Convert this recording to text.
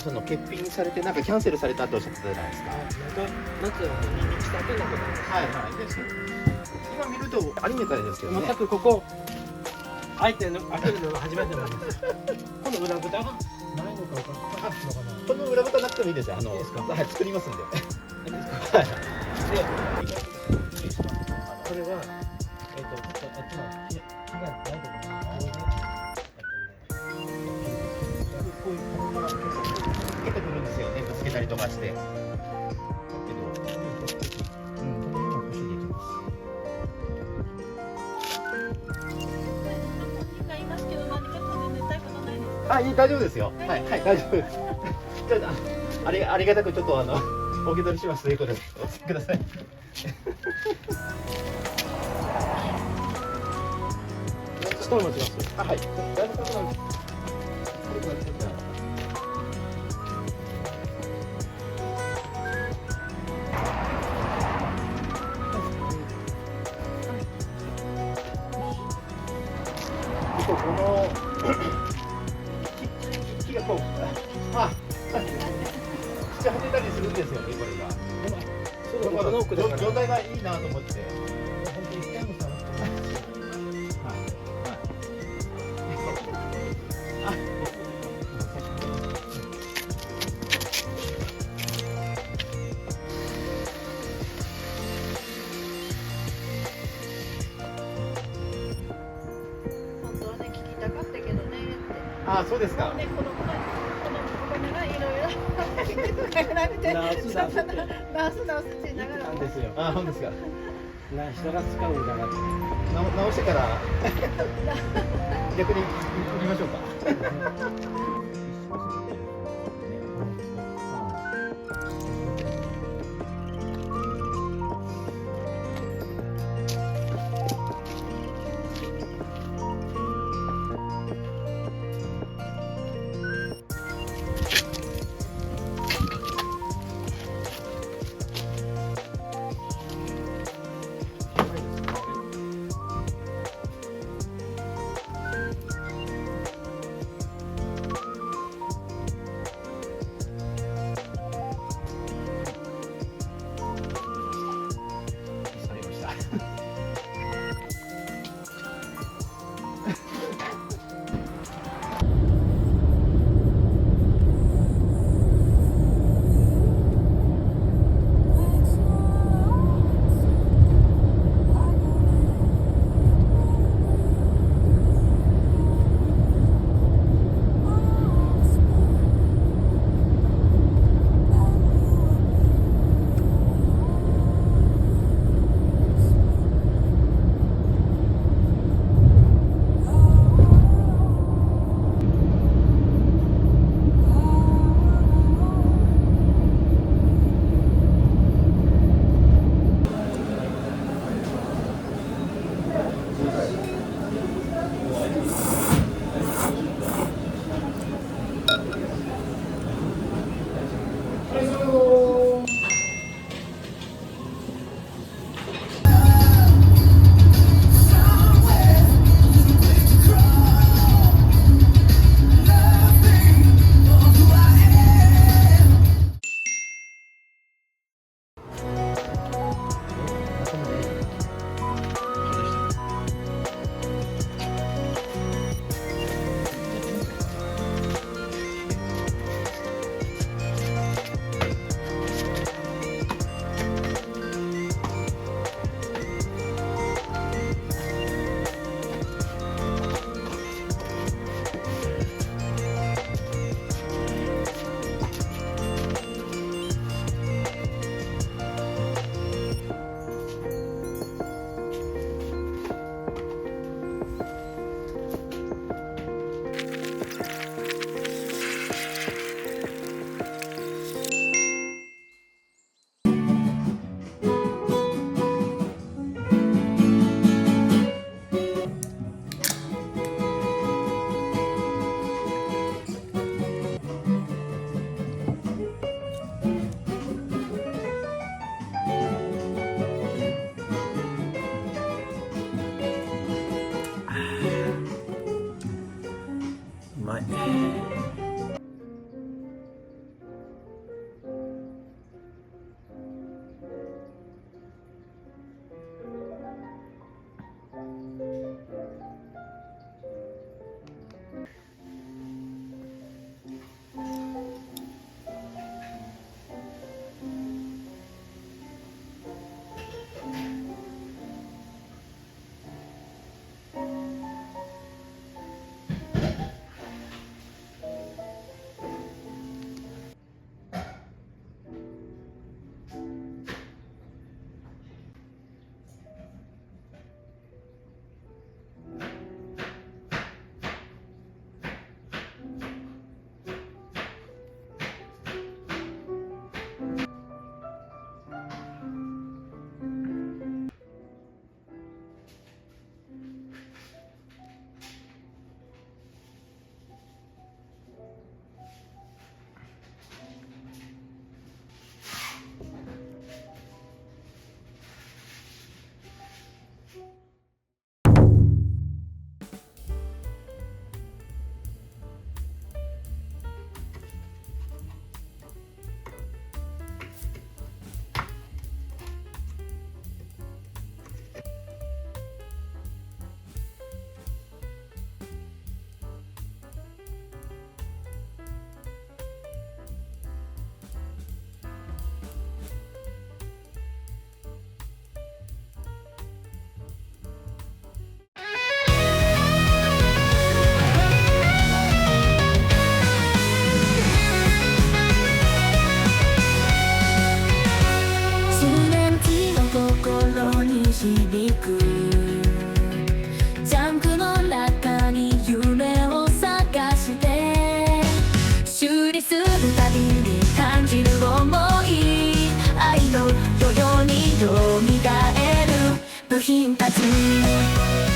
その欠品されてなんかキャンセルされたっておっしゃってたじゃないですか。夏に来たってなことなんです。はいはい。で今見るとアニメからですけどね。全くここ開けるのが初めてなんです。この裏蓋がないのか分かんないのかな。この裏蓋なくてもいいですよ。いいですか。はい、作りますんで。いいですか。はい。で、これはあっちの火がないところにこういうここからつけてくるんですよね。ぶつけたりとかして。だけど、あ、いい、大丈夫ですよ。はい、はい、大丈夫です。じゃあ、ありがたくちょっとお受け取りしますということで、お付きください。下を持ちます。あ、はい。この木がこう、土はてたりするんですよね、これが。この奥だから状態がいいなと思って。本当に一回も触ってない。本当はね、聞きたかったけどねって。あ、そうですか。もうね、このお金がいろいろ直すって言いながらなんですよ。あ、本当ですか。人が使うんだなって。直してから逆に売りましょうか。うまい。品立つ